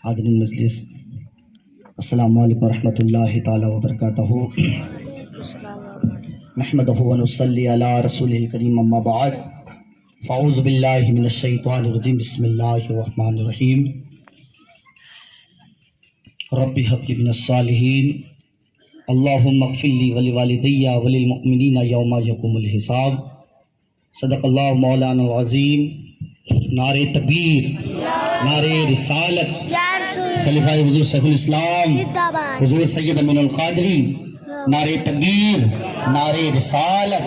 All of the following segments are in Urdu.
حاضرین مجلس، السلام علیکم ورحمۃ اللہ تعالی وبرکاتہ۔ نحمدہ ونصلی علی رسولہ الکریم، اما بعد، فاعوذ باللہ من الشیطان الرجیم، بسم اللہ الرحمن الرحیم۔ رب هب لی من الصالحین، اللہم اغفر لی ولوالدی وللمؤمنین یوم یقوم الحساب۔ صدق اللہ مولانا العظیم۔ نعرہ تکبیر، نعرہ رسالت، خلیفہ حضور شیخ الاسلام حضور سید امین القادری، نعرہ تکبیر، نعرہ رسالت،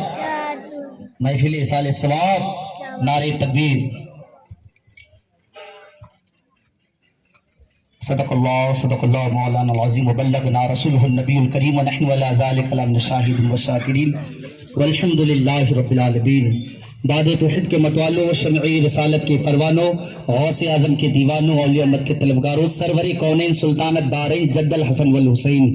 محفل اصال ثواب، نعرہ تکبیر۔ صدق اللہ مولانا العظیم وبلغنا رسولہ النبی الکریم ونحن علی ذلک لمن الشاہدین والشاکرین والحمد للہ رب العالمین۔ داد توحید کے متوالوں، شمعی رسالت کے پروانوں، غوث اعظم کے دیوانوں، اولیاء امت کے طلبگاروں، سرور کونین سلطانت دارین جد الحسن والحسین،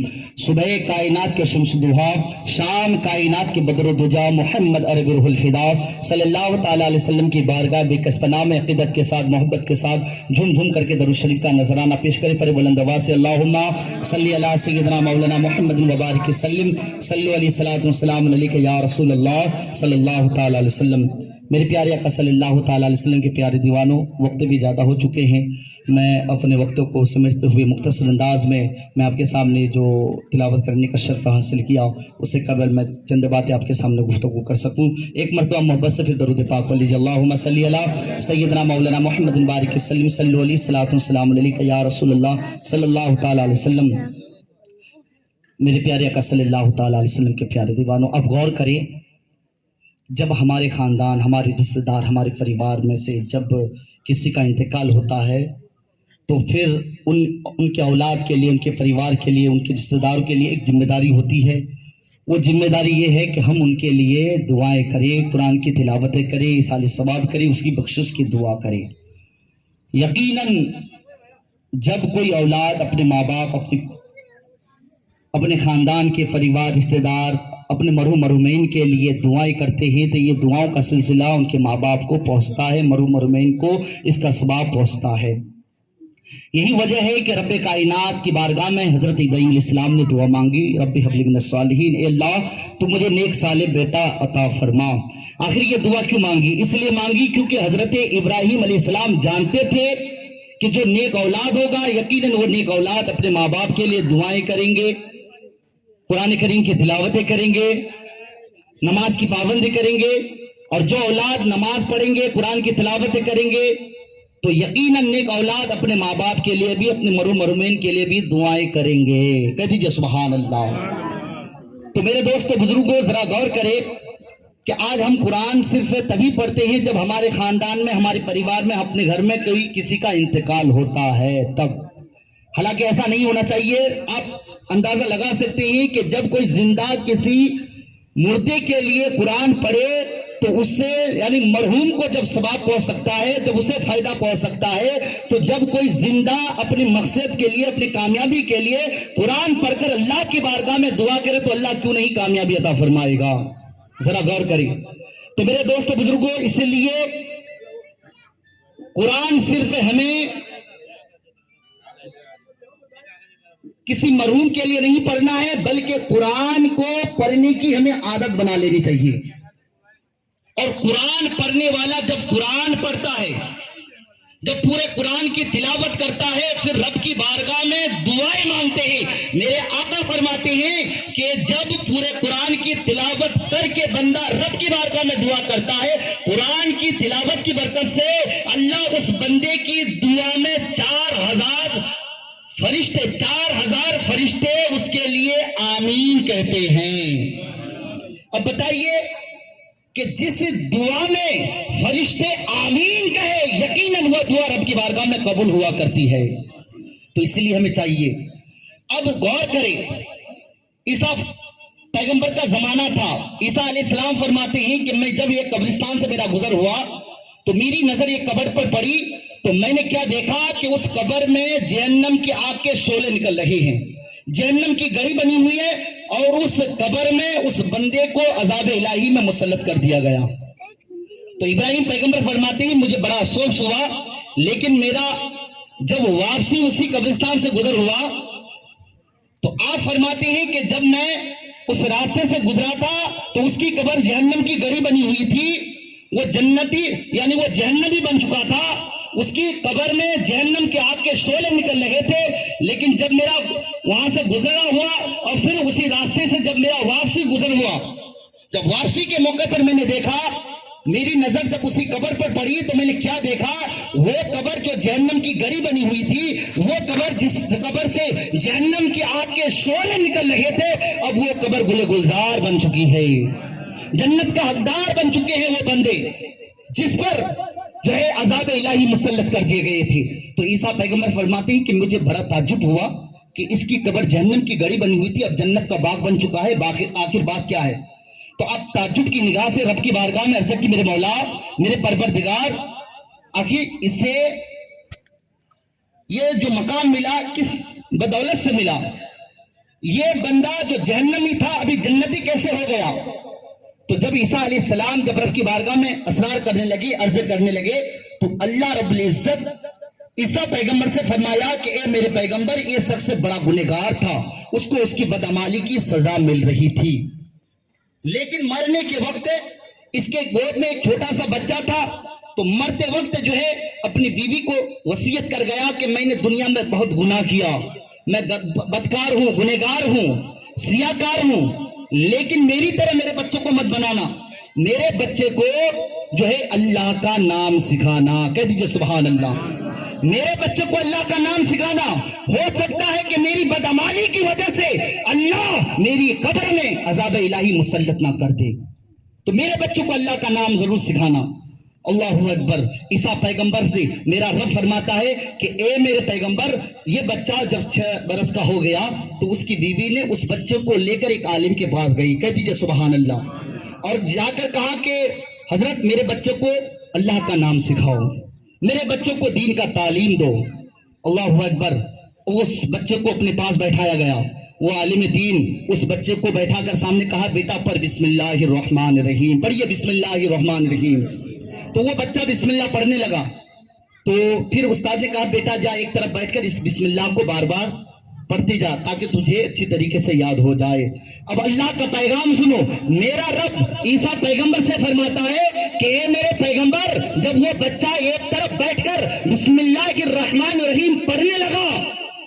صبح کائنات کے شمس دہا، شام کائنات کے بدر و دجا، محمد عرب روح الفدا صلی اللہ تعالیٰ علیہ وسلم کی بارگاہ بے کسب نام عقیدت کے ساتھ، محبت کے ساتھ جھم جھم کر کے درود شریف کا نذرانہ پیش کرے پر بلند آواز سے اللہم صلی علی سیدنا مولانا محمد وبارک وسلم، صلو علیہ الصلوۃ والسلام علیک یا رسول اللہ صلی اللہ تعالیٰ علیہ وسلم۔ میرے پیارے آقا صلی اللہ تعالیٰ علیہ وسلم کے پیارے دیوانوں، وقت بھی زیادہ ہو چکے ہیں، میں اپنے وقتوں کو سمجھتے ہوئے مختصر انداز میں آپ کے سامنے جو تلاوت کرنے کا شرف حاصل کیا، اس سے قبل میں چند باتیں آپ کے سامنے گفتگو کر سکوں۔ ایک مرتبہ محبت سے پھر درود پاک پڑھ لیجیے، اللہم صلی علی سیدنا مولانا محمد بارک وسلم، صلو علیہ الصلوۃ والسلام علیک یا رسول اللہ صلی اللہ تعالیٰ علیہ وسلم۔ میرے پیارے آقا صلی اللہ تعالیٰ علیہ وسلم کے پیارے دیوانوں، اب غور کریں، جب ہمارے خاندان، ہمارے رشتہ دار، ہمارے پریوار میں سے جب کسی کا انتقال ہوتا ہے تو پھر ان کے اولاد کے لیے، ان کے پریوار کے لیے، ان کے رشتہ داروں کے لیے ایک ذمہ داری ہوتی ہے۔ وہ ذمہ داری یہ ہے کہ ہم ان کے لیے دعائیں کریں، قرآن کی تلاوتیں کریں، ایصال ثواب کریں، اس کی بخشش کی دعا کریں۔ یقیناً جب کوئی اولاد اپنے ماں باپ، اپنے خاندان کے پریوار، رشتہ دار، اپنے مرحوم مرحومین کے لیے دعائیں کرتے ہیں تو یہ دعاؤں کا سلسلہ ان کے ماں باپ کو پہنچتا ہے، مرحوم مرحومین کو اس کا ثواب پہنچتا ہے۔ یہی وجہ ہے کہ رب کائنات کی بارگاہ میں حضرت ابراہیم علیہ السلام نے دعا مانگی، رب ہب لی من الصالحین، اے اللہ تو مجھے نیک صالح بیٹا عطا فرما۔ آخر یہ دعا کیوں مانگی؟ اس لیے مانگی کیونکہ حضرت ابراہیم علیہ السلام جانتے تھے کہ جو نیک اولاد ہوگا یقیناً وہ نیک اولاد اپنے ماں باپ کے لیے دعائیں کریں گے، قرآن کریم کی تلاوتیں کریں گے، نماز کی پابندی کریں گے، اور جو اولاد نماز پڑھیں گے، قرآن کی تلاوتیں کریں گے تو یقیناً نیک اولاد اپنے ماں باپ کے لیے بھی، اپنے مرحوم مرحومین کے لیے بھی دعائیں کریں گے۔ کہہ دیجیے سبحان اللہ۔ تو میرے دوستو بزرگوں، ذرا غور کرے کہ آج ہم قرآن صرف تبھی پڑھتے ہیں جب ہمارے خاندان میں، ہمارے پریوار میں، اپنے گھر میں کوئی کسی کا انتقال ہوتا ہے تب۔ حالانکہ ایسا نہیں ہونا چاہیے۔ آپ اندازہ لگا سکتے ہیں کہ جب کوئی زندہ کسی مردے کے لیے قرآن پڑھے تو اس سے یعنی مرحوم کو جب ثواب پہنچ سکتا ہے، جب اسے فائدہ پہنچ سکتا ہے، تو جب کوئی زندہ اپنے مقصد کے لیے، اپنی کامیابی کے لیے قرآن پڑھ کر اللہ کی بارگاہ میں دعا کرے تو اللہ کیوں نہیں کامیابی عطا فرمائے گا؟ ذرا غور کریں۔ تو میرے دوستو بزرگوں، اس لیے قرآن صرف ہمیں کسی مرحوم کے لیے نہیں پڑھنا ہے، بلکہ قرآن کو پڑھنے کی ہمیں عادت بنا لینی چاہیے۔ اور قرآن پڑھنے والا جب قرآن پڑھتا ہے، جب پورے قرآن کی تلاوت کرتا ہے، پھر رب کی بارگاہ میں دعائیں مانگتے ہیں۔ میرے آقا فرماتے ہیں کہ جب پورے قرآن کی تلاوت کر کے بندہ رب کی بارگاہ میں دعا کرتا ہے، قرآن کی تلاوت کی برکت سے اللہ اس بندے کی دعا میں 4000 فرشتے اس کے لیے آمین کہتے ہیں۔ اب بتائیے کہ جس دعا میں فرشتے آمین کہے، یقیناً وہ دعا رب کی بارگاہ میں قبول ہوا کرتی ہے۔ تو اس لیے ہمیں چاہیے، اب غور کریں، عیسیٰ پیغمبر کا زمانہ تھا۔ عیسیٰ علیہ السلام فرماتے ہیں کہ میں جب یہ قبرستان سے میرا گزر ہوا تو میری نظر یہ قبر پر پڑی تو میں نے کیا دیکھا کہ اس قبر میں جہنم کی آگ کے شعلے نکل رہے ہیں، جہنم کی گڑی بنی ہوئی ہے، اور اس قبر میں اس بندے کو عذاب الہی میں مسلط کر دیا گیا۔ تو ابراہیم پیغمبر فرماتے ہیں مجھے بڑا افسوس ہوا، لیکن میرا جب واپسی اسی قبرستان سے گزر ہوا تو آپ فرماتے ہیں کہ جب میں اس راستے سے گزرا تھا تو اس کی قبر جہنم کی گڑی بنی ہوئی تھی، وہ جنتی یعنی وہ جہنمی بن چکا تھا، اس کی قبر میں جہنم کے آگ کے شعلے نکل رہے تھے، لیکن جب میرا وہاں سے گزرنا ہوا اور پھر اسی راستے سے جب میرا واپسی گزر ہوا، جب واپسی کے موقع پر میں نے دیکھا، میری نظر جب اسی قبر پر پڑی تو میں نے کیا دیکھا، وہ قبر جو جہنم کی گڑی بنی ہوئی تھی، وہ قبر جس قبر سے جہنم کی آگ کے شعلے نکل رہے تھے، اب وہ قبر گل گلزار بن چکی ہے، جنت کا حقدار بن چکے ہیں وہ بندے جس پر جو ہے عذاب الہی مسلط کر دیے گئے تھے۔ تو عیسیٰ پیغمبر فرماتے ہیں کہ مجھے بڑا تعجب ہوا کہ اس کی قبر جہنم کی گڑی بنی ہوئی تھی، اب جنت کا باغ بن چکا ہے، آخر بات کیا ہے؟ تو اب تعجب کی نگاہ سے رب کی بارگاہ میں عرض کی میرے مولا، میرے پروردگار، آخر اسے یہ جو مقام ملا کس بدولت سے ملا؟ یہ بندہ جو جہنمی تھا ابھی جنتی کیسے ہو گیا؟ تو جب عیسیٰ علیہ السلام جب رب کی بارگاہ میں اسرار کرنے لگے، عرض کرنے لگے، تو اللہ رب العزت عیسیٰ پیغمبر سے فرمایا کہ اے میرے پیغمبر، یہ سب سے بڑا گنہگار تھا، اس کو اس کی بدعمالی کی سزا مل رہی تھی، لیکن مرنے کے وقت اس کے گود میں ایک چھوٹا سا بچہ تھا، تو مرتے وقت جو ہے اپنی بیوی کو وصیت کر گیا کہ میں نے دنیا میں بہت گناہ کیا، میں بدکار ہوں، گنہگار ہوں، سیاکار ہوں، لیکن میری طرح میرے بچوں کو مت بنانا، میرے بچے کو جو ہے اللہ کا نام سکھانا، کہہ دیجئے سبحان اللہ، میرے بچے کو اللہ کا نام سکھانا، ہو سکتا ہے کہ میری بدعمالی کی وجہ سے اللہ میری قبر میں عذاب الہی مسلط نہ کر دے، تو میرے بچوں کو اللہ کا نام ضرور سکھانا۔ اللہ اکبر۔ عیسیٰ پیغمبر سے میرا رب فرماتا ہے کہ اے میرے پیغمبر، یہ بچہ جب 6 برس کا ہو گیا تو اس کی بیوی نے اس بچے کو لے کر ایک عالم کے پاس گئی، کہہ دیجئے سبحان اللہ، اور جا کر کہا کہ حضرت میرے بچے کو اللہ کا نام سکھاؤ، میرے بچوں کو دین کا تعلیم دو۔ اللہ اکبر۔ اس بچے کو اپنے پاس بیٹھایا گیا، وہ عالم دین اس بچے کو بیٹھا کر سامنے کہا، بیٹا پر بسم اللہ الرحمن الرحیم، پڑھیے بسم اللہ الرحمن الرحیم۔ تو وہ بچہ بسم اللہ پڑھنے لگا، تو پھر استاد نے کہا، بیٹا جا ایک طرف بیٹھ کر اس بسم اللہ کو بار بار پڑھتے جا تاکہ تجھے اچھی طریقے سے یاد ہو جائے۔ اب اللہ کا پیغام سنو، میرا رب عیسیٰ پیغمبر سے فرماتا ہے کہ اے میرے پیغمبر، جب وہ بچہ ایک طرف بیٹھ کر بسم اللہ الرحمن الرحیم پڑھنے لگا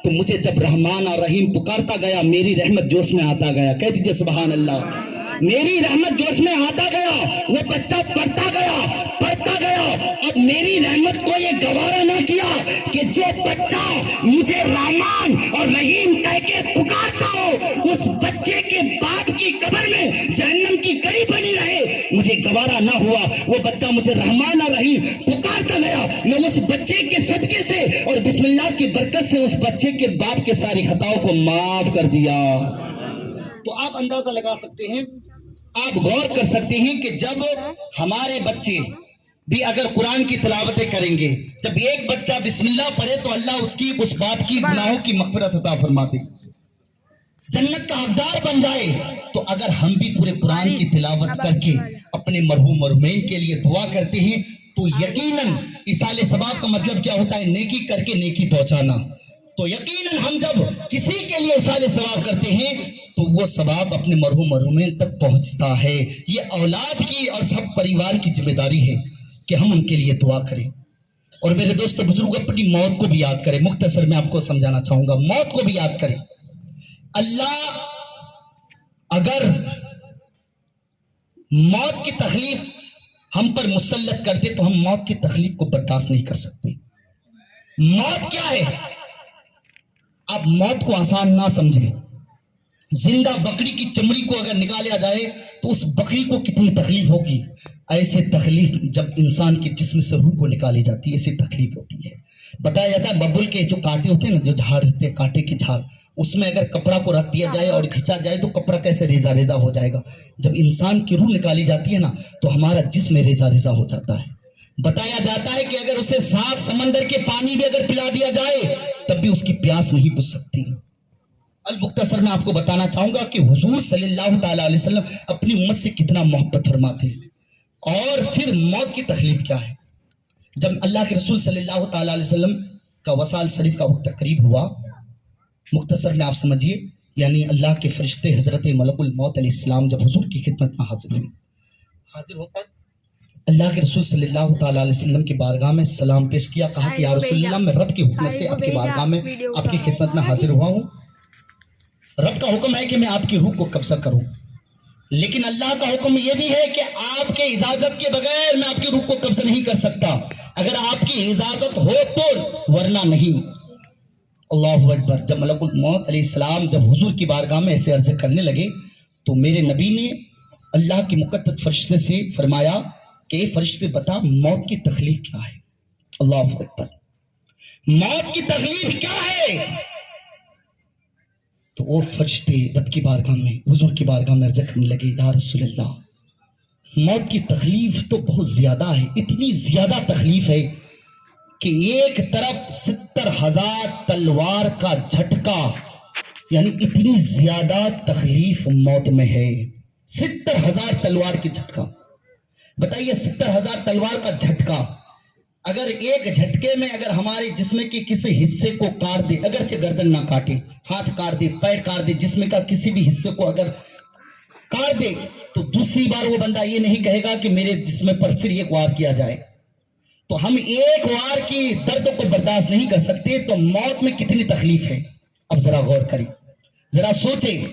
تو مجھے جب رحمان اور رحیم پکارتا گیا، میری رحمت جوش میں آتا گیا، کہہ دیجئے سبحان اللہ، میری رحمت جوش میں آتا گیا، وہ بچہ پڑھتا گیا، اب میری رحمت کو یہ گوارا نہ کیا کہ جو بچہ مجھے رحمان اور رحیم کہہ کے پکارتا ہو، اس بچے کے باپ کی قبر میں جہنم کی گڑی بنی رہے، مجھے گوارا نہ ہوا، وہ بچہ مجھے رحمان اور رحیم پکارتا گیا، میں اس بچے کے صدقے سے اور بسم اللہ کی برکت سے اس بچے کے باپ کے ساری خطاؤں کو معاف کر دیا۔ تو آپ اندازہ لگا سکتے ہیں، آپ غور کر سکتے ہیں کہ جب ہمارے بچے بھی اگر قرآن کی تلاوتیں کریں گے، جب ایک بچہ بسم اللہ پڑھے تو اللہ اس باپ کی گناہوں کی مغفرت عطا فرماتے، جنت کا حقدار بن جائے۔ تو اگر ہم بھی پورے قرآن کی تلاوت کر کے اپنے مرحوم مرحومین کے لیے دعا کرتے ہیں تو یقیناً ایصال ثواب کا مطلب کیا ہوتا ہے؟ نیکی کر کے نیکی پہنچانا۔ تو یقیناً ہم جب کسی کے لیے ایصال ثواب کرتے ہیں تو وہ ثواب اپنے مرحوم مرحومین تک پہنچتا ہے۔ یہ اولاد کی اور سب پریوار کی ذمہ داری ہے کہ ہم ان کے لیے دعا کریں، اور میرے دوست بزرگ اپنی موت کو بھی یاد کریں۔ مختصر میں آپ کو سمجھانا چاہوں گا، موت کو بھی یاد کریں۔ اللہ اگر موت کی تکلیف ہم پر مسلط کرتے تو ہم موت کی تکلیف کو برداشت نہیں کر سکتے۔ موت کیا ہے؟ آپ موت کو آسان نہ سمجھیں۔ زندہ بکری کی چمڑی کو اگر نکالا جائے تو اس بکری کو کتنی تکلیف ہوگی، ایسے تکلیف جب انسان کے جسم سے روح کو نکالی جاتی ہے ایسی تکلیف ہوتی ہے۔ بتایا جاتا ہے ببل کے جو کانٹے ہوتے ہیں نا، جو جھاڑ ہوتے ہیں کانٹے کے جھاڑ، اس میں اگر کپڑا کو رکھ دیا جائے اور کھینچا جائے تو کپڑا کیسے ریزہ ریزہ ہو جائے گا۔ جب انسان کی روح نکالی جاتی ہے نا تو ہمارا جسم ریزہ ریزہ ہو جاتا ہے۔ بتایا جاتا ہے کہ اگر اسے 7 سمندر کے پانی بھی اگر پلا دیا جائے تب بھی اس کی پیاس نہیں بجھ سکتی۔ المختصر میں آپ کو بتانا چاہوں گا کہ حضور صلی اللہ تعالیٰ علیہ وسلم اپنی امت سے کتنا محبت فرماتے ہیں۔ اور پھر موت کی تکلیف کیا ہے؟ جب اللہ کے رسول صلی اللہ تعالیٰ علیہ وسلم کا وصال شریف کا وقت قریب ہوا. مختصر میں آپ سمجھیے، یعنی اللہ کے فرشتے حضرت ملک الموت علیہ السلام جب حضور کی خدمت میں حاضر ہوئے، حاضر ہو کر اللہ کے رسول صلی اللہ تعالیٰ علیہ وسلم کی بارگاہ میں سلام پیش کیا. کہا کہ یا رسول اللہ، میں رب کی حکمت سے آپ کی بارگاہ میں آپ کی خدمت میں حاضر ہوا ہوں. رب کا حکم ہے کہ میں آپ کی روح کو قبضہ کروں، لیکن اللہ کا حکم یہ بھی ہے کہ آپ کے اجازت کے بغیر میں آپ کی روح کو قبضہ نہیں کر سکتا. اگر آپ کی اجازت ہو تو، ورنہ نہیں. اللہ اکبر. جب ملک الموت علیہ السلام جب حضور کی بارگاہ میں ایسے عرض کرنے لگے تو میرے نبی نے اللہ کے مقدس فرشتے سے فرمایا کہ اے فرشتے بتا موت کی تکلیف کیا ہے. اللہ اکبر. موت کی تکلیف کیا ہے؟ تو وہ فرشتے رب کی بارگاہ میں، حضور کی بارگاہ میں عرض کرنے لگے یا رسول اللہ، موت کی تکلیف تو بہت زیادہ ہے، اتنی زیادہ تکلیف ہے کہ ایک طرف 70,000 تلوار کا جھٹکا، یعنی اتنی زیادہ تکلیف موت میں ہے. 70,000 تلوار کی جھٹکا. بتائیے 70,000 تلوار کا جھٹکا اگر ایک جھٹکے میں اگر ہمارے جسم کے کسی حصے کو کاٹ دے، اگرچہ گردن نہ کاٹے، ہاتھ کاٹ دے، پیر کاٹ دے، جسم کا کسی بھی حصے کو اگر کاٹ دے تو دوسری بار وہ بندہ یہ نہیں کہے گا کہ میرے جسم پر پھر ایک وار کیا جائے. تو ہم ایک وار کی درد کو برداشت نہیں کر سکتے، تو موت میں کتنی تکلیف ہے. اب ذرا غور کریں، ذرا سوچیں.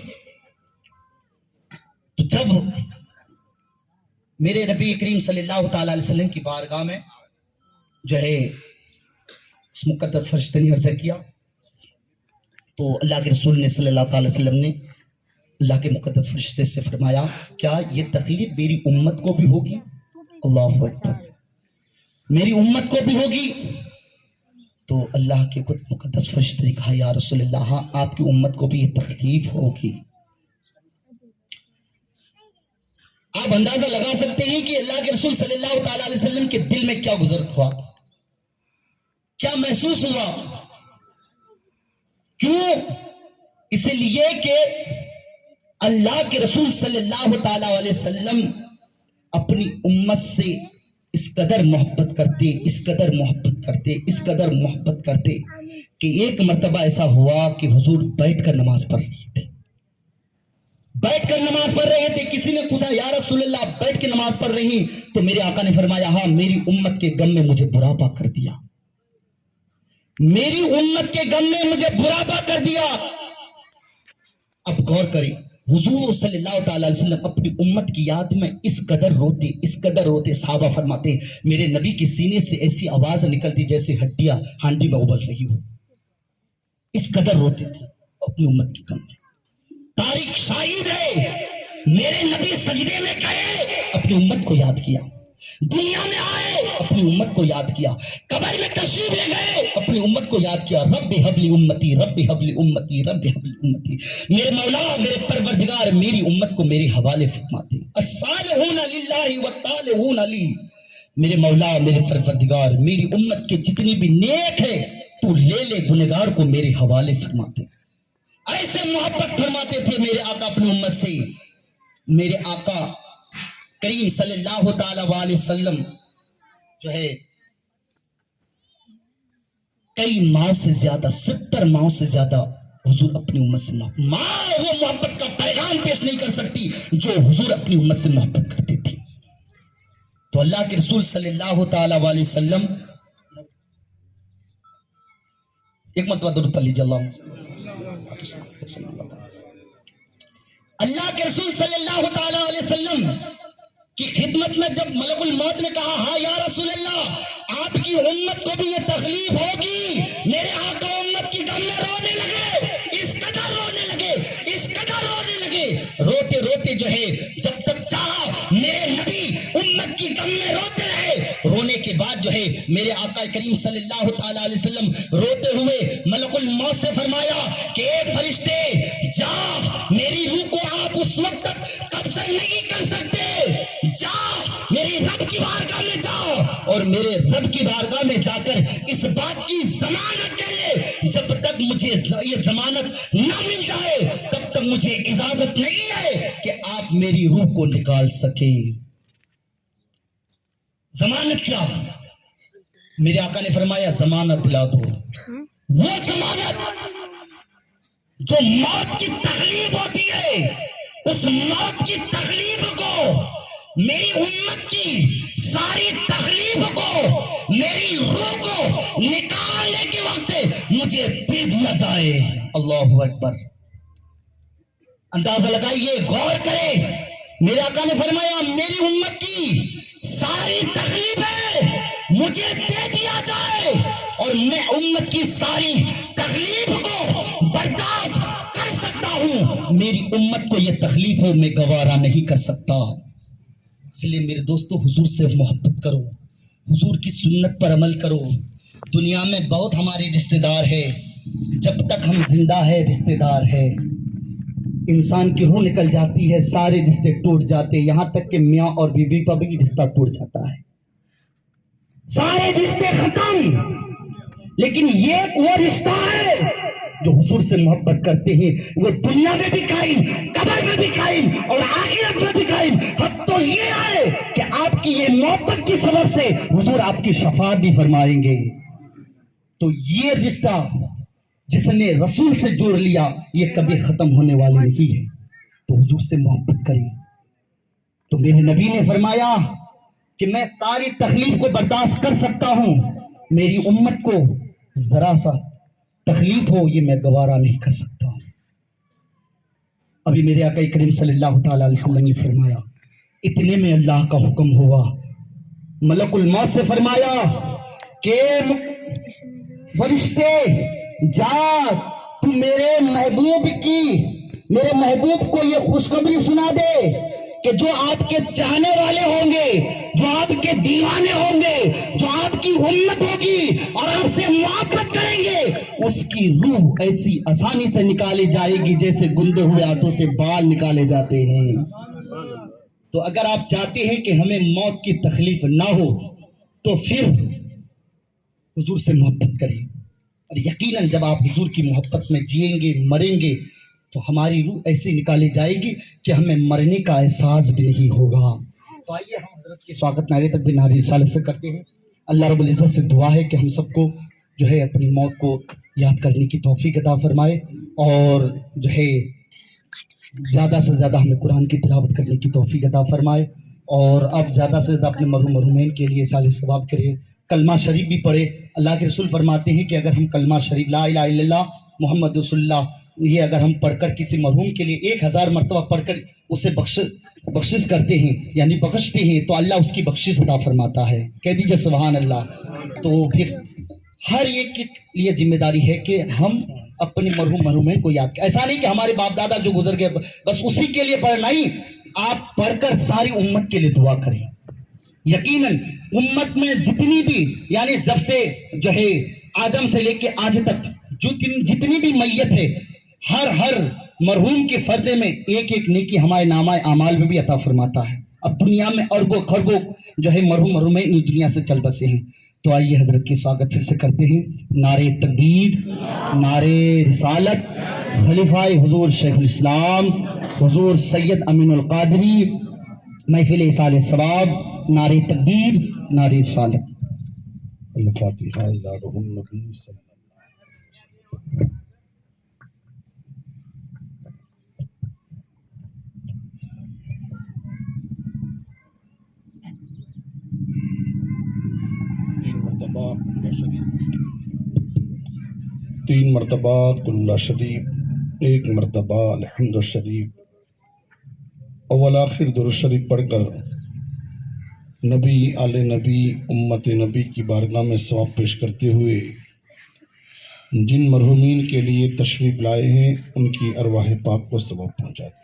تو جب میرے نبی کریم صلی اللہ تعالی علیہ وسلم کی بارگاہ میں جو ہے اس مقدس فرشتے نے عرض کیا تو اللہ کے رسول نے صلی اللہ تعالی وسلم نے اللہ کے مقدس فرشتے سے فرمایا کیا یہ تکلیف میری امت کو بھی ہوگی؟ اللہ اکبر. میری امت کو بھی ہوگی؟ تو اللہ کے مقدس فرشتے نے کہا یا رسول اللہ ہاں آپ کی امت کو بھی یہ تکلیف ہوگی. آپ اندازہ لگا سکتے ہیں کہ اللہ کے رسول صلی اللہ تعالی علیہ وسلم کے دل میں کیا گزر ہوا، کیا محسوس ہوا. کیوں؟ اس لیے کہ اللہ کے رسول صلی اللہ تعالی علیہ وسلم اپنی امت سے اس قدر محبت کرتے، اس قدر محبت کرتے، اس قدر محبت کرتے کہ ایک مرتبہ ایسا ہوا کہ حضور بیٹھ کر نماز پڑھ رہے تھے. بیٹھ کر نماز پڑھ رہے تھے. کسی نے پوچھا یا رسول اللہ بیٹھ کے نماز پڑھ رہی؟ تو میرے آقا نے فرمایا ہاں میری امت کے غم میں مجھے بڑھاپا کر دیا، میری امت کے غم نے مجھے بڑھاپا کر دیا. اب غور کریں، حضور صلی اللہ تعالی علیہ وسلم اپنی امت کی یاد میں اس قدر روتے، اس قدر روتے. صحابہ فرماتے میرے نبی کے سینے سے ایسی آواز نکلتی جیسے ہڈیاں ہانڈی میں ابل رہی ہو. اس قدر روتے تھے اپنی امت کی غم میں. تاریخ شاہد ہے میرے نبی سجدے میں گئے، اپنی امت کو یاد کیا. دنیا میں آئے، اپنی امت کو یاد کیا. قبر میں تشریف لے گئے، اپنی امت کو یاد کیا. رب حبلی امتی، رب حبلی امتی، رب حبلی امتی. میرے مولا، میرے پروردگار میری امت کو میرے حوالے فرماتے. الصالحون للہ والطالحون لی. میرے مولا، میرے پروردگار میری امت کے جتنی بھی نیک ہے تو لے لے، گنہگار کو میرے حوالے فرماتے. ایسے محبت فرماتے تھے میرے آقا اپنی امت سے. میرے آقا کریم صلی اللہ تعالی علیہ وسلم جو ہے کئی ماہ سے زیادہ، 70 ماہ سے زیادہ حضور اپنی امت سے ماں وہ محبت کا پیغام پیش نہیں کر سکتی جو حضور اپنی امت سے محبت کرتے تھے. تو اللہ کے رسول صلی اللہ تعالی علیہ وسلم ایک مرتبہ درود پڑھ لیجیے. اللہ کے رسول صلی اللہ تعالی علیہ وسلم کی خدمت میں جب ملک الموت نے کہا ہاں یا رسول اللہ آپ کی امت کو بھی یہ تکلیف ہوگی، میرے آقا امت کی غم میں رونے لگے. اس قدر رونے لگے، اس قدر رونے لگے. روتے روتے جو ہے جب تک چاہا میرے نبی امت کی غم میں روتے رہے. رونے کے بعد جو ہے میرے آقا کریم صلی اللہ تعالی علیہ وسلم روتے ہوئے ملک الموت سے فرمایا کہ اے فرشتے جا، میری روح کو آپ اس وقت تک قبضہ نہیں کر سکتے. جا میری رب کی بارگاہ میں جاؤ اور میرے رب کی بارگاہ میں جا کر اس بات کی ضمانت دے لے جب تک مجھے یہ ضمانت نہ مل جائے تب تک مجھے اجازت نہیں ہے کہ آپ میری روح کو نکال سکے. ضمانت کیا؟ میرے آقا نے فرمایا ضمانت دلا دو، وہ ضمانت جو موت کی تکلیف ہوتی ہے، اس موت کی تکلیف کو، میری امت کی ساری تکلیف کو، میری روح کو نکالنے کے وقت مجھے دے دیا جائے۔ اللہ اکبر، اندازہ لگائیے، غور کرے، میرے آقا نے فرمایا میری امت کی ساری تکلیفیں مجھے دے دیا جائے اور میں امت کی ساری تکلیف کو برداشت کر سکتا ہوں، میری امت کو یہ تکلیف میں گوارا نہیں کر سکتا۔ اس لیے میرے دوستو، حضور سے محبت کرو، حضور کی سنت پر عمل کرو۔ دنیا میں بہت ہمارے رشتہ دار ہے، جب تک ہم زندہ ہے رشتہ دار ہے، انسان کی روح نکل جاتی ہے سارے رشتے ٹوٹ جاتے ہیں، یہاں تک کہ میاں اور بیوی کا بھی رشتہ ٹوٹ جاتا ہے، سارے رشتے ختم۔ لیکن یہ وہ رشتہ ہے جو حضور سے محبت کرتے ہیں، وہ دنیا میں بھی قائم، قبر میں بھی قائم اور آخرت میں بھی قائم۔ حق تو یہ ہے کہ آپ کی یہ محبت کی سبب سے حضور آپ کی شفاعت بھی فرمائیں گے۔ تو یہ رشتہ جس نے رسول سے جوڑ لیا یہ کبھی ختم ہونے والا نہیں ہے، تو حضور سے محبت کریں۔ تو میرے نبی نے فرمایا کہ میں ساری تکلیف کو برداشت کر سکتا ہوں، میری امت کو ذرا سا تکلیف ہو یہ میں گوارا نہیں کر سکتا ہوں۔ ابھی میرے آقا کریم صلی اللہ تعالی علیہ وسلم نے فرمایا، اتنے میں اللہ کا حکم ہوا، ملک الموت سے فرمایا کہ فرشتے جا تو میرے محبوب کو یہ خوشخبری سنا دے کہ جو آپ کے چاہنے والے ہوں گے، جو آپ کے دیوانے ہوں گے، جو آپ کی امت ہوگی اور آپ سے محبت کریں گے، اس کی روح ایسی آسانی سے نکالی جائے گی جیسے گندے ہوئے آٹوں سے بال نکالے جاتے ہیں۔ تو اگر آپ چاہتے ہیں کہ ہمیں موت کی تکلیف نہ ہو تو پھر حضور سے محبت کریں، اور یقیناً جب آپ حضور کی محبت میں جئیں گے، مریں گے، تو ہماری روح ایسی نکالی جائے گی کہ ہمیں مرنے کا احساس بھی نہیں ہوگا۔ تو آئیے ہم حضرت کی سواگت نعرے تک بھی نعرے رسالت سے کرتے ہیں۔ اللہ رب العزت سے دعا ہے کہ ہم سب کو جو ہے اپنی موت کو یاد کرنے کی توفیق عطا فرمائے، اور جو ہے زیادہ سے زیادہ ہمیں قرآن کی تلاوت کرنے کی توفیق عطا فرمائے، اور اب زیادہ سے زیادہ اپنے مرحوم مرحومین کے لیے سال ثواب کرے، کلمہ شریف بھی پڑھے۔ اللہ کے رسول فرماتے ہیں کہ اگر ہم کلمہ شریف لا الہ الا اللہ محمد رسول اللہ یہ اگر ہم پڑھ کر کسی مرحوم کے لیے 1000 مرتبہ پڑھ کر اسے بخشش کرتے ہیں یعنی بخشتے ہیں تو اللہ اس کی بخشش عطا فرماتا ہے۔ کہہ دیجئے سبحان اللہ۔ تو پھر ہر ایک کے لیے ذمہ داری ہے کہ ہم اپنے مرحوم مرحومین کو یاد کریں۔ ایسا نہیں کہ ہمارے باپ دادا جو گزر گئے بس اسی کے لیے پڑھنا، نہیں، آپ پڑھ کر ساری امت کے لیے دعا کریں۔ یقیناً امت میں جتنی بھی یعنی جب سے جو ہے آدم سے لے کے آج تک جتنی بھی میت ہے، ہر مرحوم کے فردے میں ایک ایک نیکی ہمارے نامہ اعمال میں بھی عطا فرماتا ہے۔ اب دنیا میں اربوں خربوں جو ہے مرحوم مرحومین اس دنیا سے چل بسے ہیں۔ تو آئیے حضرت کی سواگت پھر سے کرتے ہیں۔ نعرے تکبیر، نعرے رسالت، خلیفہ حضور شیخ الاسلام حضور سید امین القادری، محفل ایصال ثواب، نعرے تکبیر، نعرے رسالت۔ الفاتحہ الی روح النبی صلی اللہ علیہ وسلم۔ تین مرتبہ کلہ شریف، ایک مرتبہ الحمد شریف، اول آخر درود شریف پڑھ کر نبی آل نبی امت نبی کی بارگاہ میں ثواب پیش کرتے ہوئے جن مرحومین کے لیے تشریف لائے ہیں ان کی ارواح پاک کو ثواب پہنچاتے ہیں۔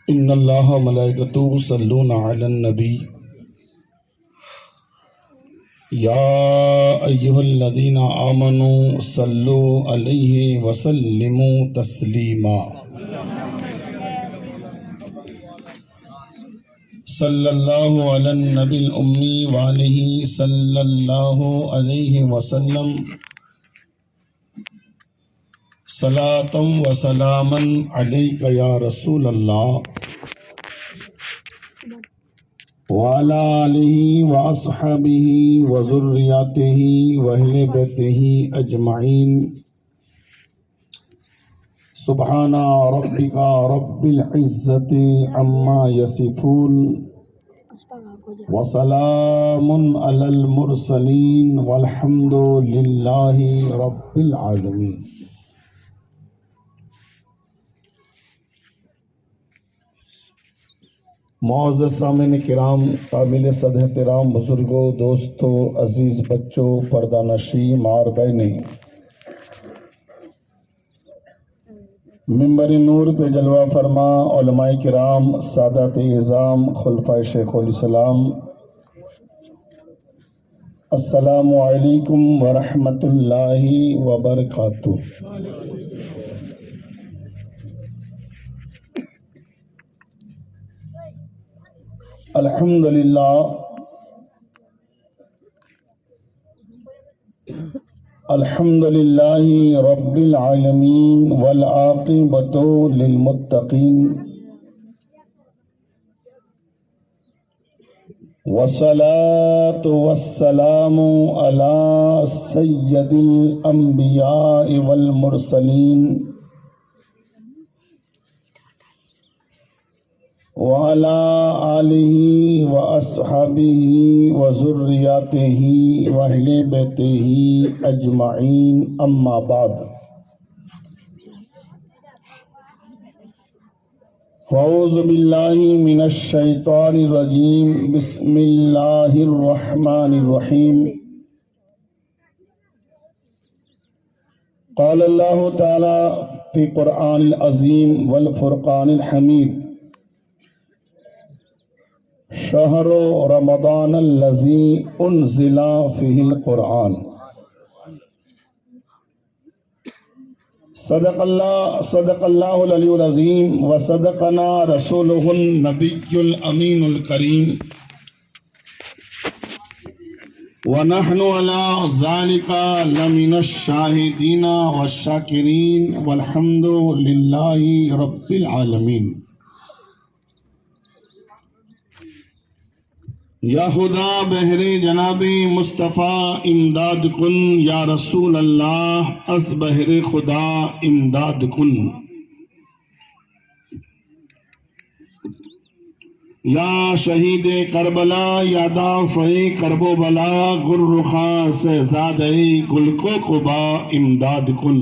ان اللہ و ملائکتہ یصلون علی النبی يا أيها الذين آمنوا صلوا عليه وسلموا تسليما صلى الله على النبي الأمي وآله صلى الله عليه وسلم صلاة وسلاما عليك يا رسول الله وعلى آله وأصحابه وذرياته وأهل بيته أجمعين سبحان ربك رب العزة عما يصفون وسلام على المرسلين والحمد لله رب العالمين. معزز سامعین کرام، قابل صد احترام بزرگوں، دوستوں، عزیز بچوں، پردہ نشین ماں بہنیں، منبر نور پہ جلوہ فرما علماء کرام، سادات اعظام، خلفائے شیخ الاسلام، السلام علیکم ورحمۃ اللہ وبرکاتہ۔ الحمدللہ الحمدللہ رب العالمین والعاقبۃ للمتقین والصلاة والسلام علی سید الانبیاء والمرسلین وعلى آلہ وأصحابہ وذریاتہ وأہل بیتہ اجمعین، اما بعد، فاعوذ باللہ من الشیطان الرجیم، بسم اللہ الرحمن الرحیم۔ قال اللہ تعالی فی قرآن العظیم والفرقان الحمید، شہر رمضان الذی انزل فیہ القرآن۔ صدق اللہ العلی العظیم وصدقنا رسولہ النبی الامین الکریم، ونحن علی ذلک لمن الشاہدین والشاکرین والحمد للہ رب العالمین۔ یا خدا بہر جناب مصطفیٰ امداد کن، یا رسول اللہ از بہر خدا امداد کن، یا شہید کربلا، یا دافع کرب و بلا، گر رخاں سے زادہ گل کو قبا امداد کن۔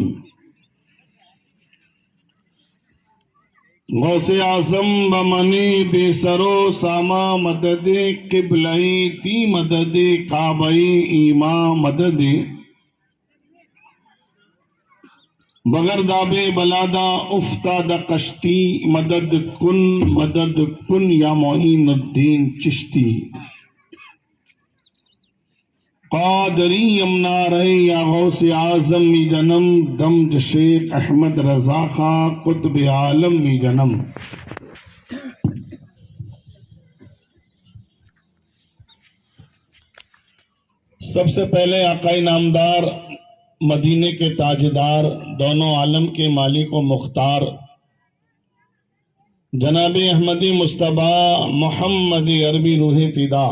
غوث اعظم بمنی بے سرو ساما مدد قبلہی دی مدد کعبہی ایما مدد، بغرداب بلادہ افتاد کشتی مدد کن یا معین الدین چشتی۔ قادری یمنا رہے یا غوث اعظم می جنم، دمج شیخ احمد رضا خاں قطب عالم می جنم۔ سب سے پہلے آقا نامدار، مدینے کے تاجدار، دونوں عالم کے مالک و مختار، جناب احمدی مصطفیٰ محمد عربی روح فدا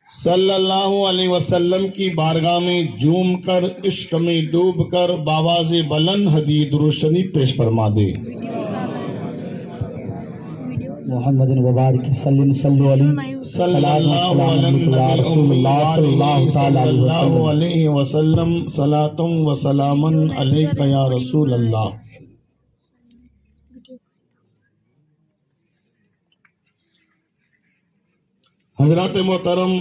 صلی اللہ علیہ وسلم کی بارگاہ میں جھوم کر، عشق میں ڈوب کر، بآواز بلند حدیث درود شریف پیش فرما دے۔ محمد وبارک سلم صلو علیہ صلی اللہ علیہ وسلم، صلاۃ و سلام علیک یا رسول اللہ۔ حضرات محترم،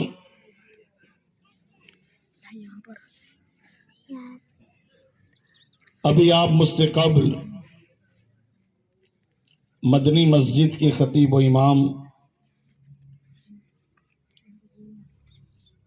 ابھی آپ مجھ سے قبل مدنی مسجد کے خطیب و امام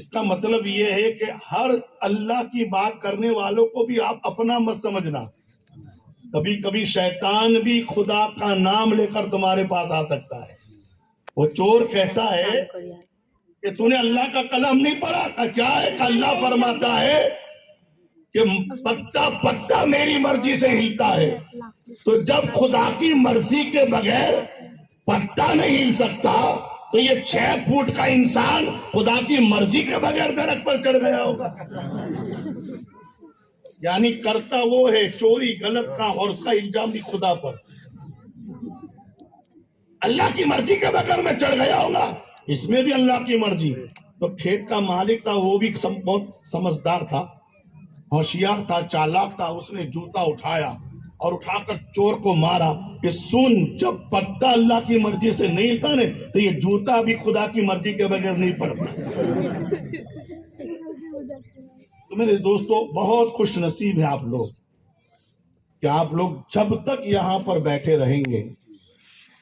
اس کا مطلب یہ ہے کہ ہر اللہ کی بات کرنے والوں کو بھی آپ اپنا مت سمجھنا. کبھی کبھی شیطان بھی خدا کا نام لے کر تمہارے پاس آ سکتا ہے. وہ چور کہتا ہے کہ تو نے اللہ کا کلام نہیں پڑھا. کیا ہے کہ اللہ فرماتا ہے کہ پتا پتا میری مرضی سے ہلتا ہے. تو جب خدا کی مرضی کے بغیر پتا نہیں ہل سکتا تو یہ 6 فٹ کا انسان خدا کی مرضی کے بغیر درخت پر چڑھ گیا ہوگا. یعنی کرتا وہ ہے چوری غلط کام اور اس کا الزام بھی خدا پر. اللہ کی مرضی کے بغیر میں چڑھ گیا ہوگا, اس میں بھی اللہ کی مرضی. تو کھیت کا مالک تھا, وہ بھی بہت سمجھدار تھا, ہوشیار تھا, چالاک تھا. اس نے جوتا اٹھایا اور اٹھا کر چور کو مارا کہ سن, جب پتا اللہ کی مرضی سے نہیں ہلتا نا تو یہ جوتا بھی خدا کی مرضی کے بغیر نہیں پڑتا. تو میرے دوستو, بہت خوش نصیب ہے آپ لوگ کہ آپ لوگ جب تک یہاں پر بیٹھے رہیں گے,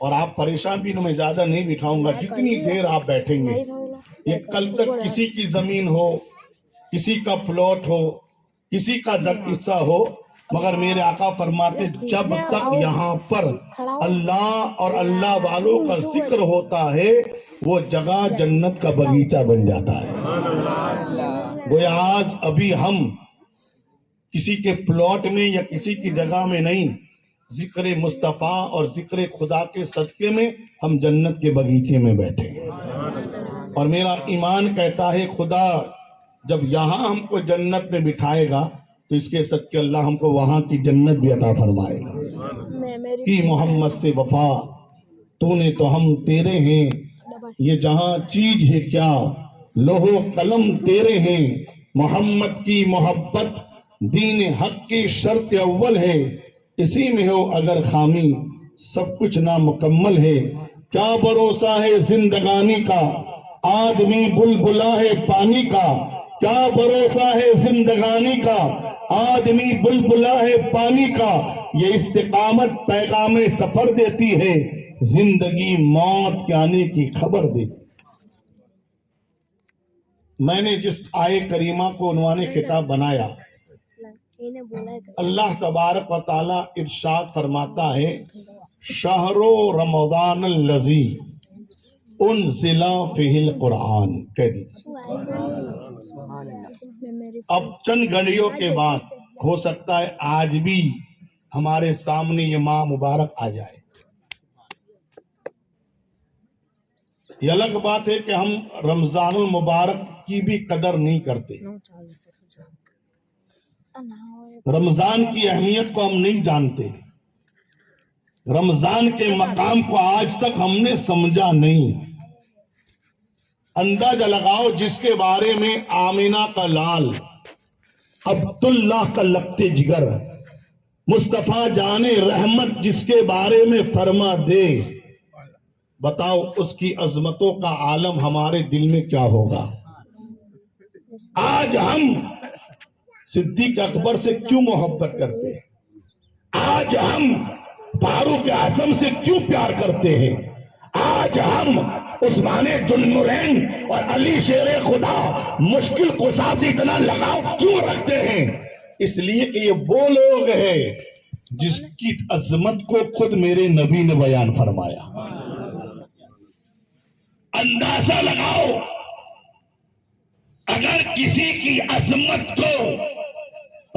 اور آپ پریشان بھی میں زیادہ نہیں بٹھاؤں گا, جتنی دیر آپ بیٹھیں گے, یہ کل تک کسی کی زمین ہو, کسی کا پلاٹ ہو, کسی کا حصہ ہو, مگر میرے آقا فرماتے جب تک یہاں پر اللہ اور اللہ والوں کا ذکر ہوتا ہے وہ جگہ جنت کا باغیچہ بن جاتا ہے. گویا آج ابھی ہم کسی کے پلاٹ میں یا کسی کی جگہ میں نہیں, ذکر مصطفیٰ اور ذکر خدا کے صدقے میں ہم جنت کے باغیچے میں بیٹھے. اور میرا ایمان کہتا ہے خدا جب یہاں ہم کو جنت میں بٹھائے گا تو اس کے صدقے اللہ ہم کو وہاں کی جنت بھی عطا فرمائے گا. کہ محمد سے وفا تو نے تو ہم تیرے ہیں, یہ جہاں چیز ہے کیا لوہ قلم تیرے ہیں. محمد کی محبت دین حق کی شرط اول ہے, اسی میں ہو اگر خامی سب کچھ نامکمل ہے. کیا بھروسہ ہے زندگانی کا آدمی بلبلا ہے پانی کا. کیا بھروسہ ہے زندگانی کا آدمی بلبلا ہے پانی کا. یہ استقامت پیغام سفر دیتی ہے, زندگی موت کے آنے کی خبر دیتی. میں نے جس آیے کریمہ کو عنوان خطاب بنایا, اللہ تبارک و تعالی ارشاد فرماتا ہے شہر رمضان الذی انزل فیہ القرآن. کہہ دیجیے. اب چند گھڑیوں کے بعد ہو سکتا ہے آج بھی ہمارے سامنے یہ ماہ مبارک آ جائے. یہ الگ بات ہے کہ ہم رمضان المبارک کی بھی قدر نہیں کرتے, رمضان کی اہمیت کو ہم نہیں جانتے, رمضان کے مقام کو آج تک ہم نے سمجھا نہیں. اندازہ لگاؤ جس کے بارے میں آمینہ کا لال, عبداللہ کا لگتے جگر, مصطفیٰ جان رحمت جس کے بارے میں فرما دے, بتاؤ اس کی عظمتوں کا عالم ہمارے دل میں کیا ہوگا. آج ہم صدیق اکبر سے کیوں محبت کرتے ہیں, آج ہم فاروق اعظم سے کیوں پیار کرتے ہیں, آج ہم عثمان ذوالنورین اور علی شیر خدا مشکل کشا سے اتنا لگاؤ کیوں رکھتے ہیں. اس لیے کہ یہ وہ لوگ ہیں جس کی عظمت کو خود میرے نبی نے بیان فرمایا. اندازہ لگاؤ اگر کسی کی عظمت کو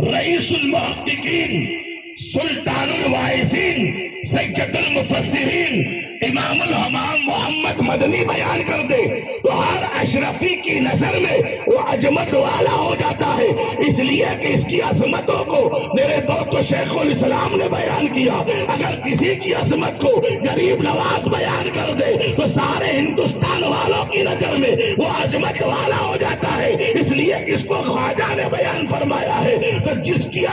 رئیس المحققین, سلطان الواعظین, سید المفسرین, امام الحمام محمد مدنی بیان کر دے تو ہر اشرفی کی نظر میں وہ عظمت والا ہو جاتا ہے. اس لیے کہ اس کی عظمتوں کو میرے دوست شیخ الاسلام نے بیان کیا. اگر کسی کی عظمت کو غریب نواز بیان کر دے تو سارے ہندوستان والوں کی نظر میں وہ عظمت والا ہو جاتا ہے. اس لیے کہ اس کو خواجہ نے بیان فرمایا ہے تو جس کی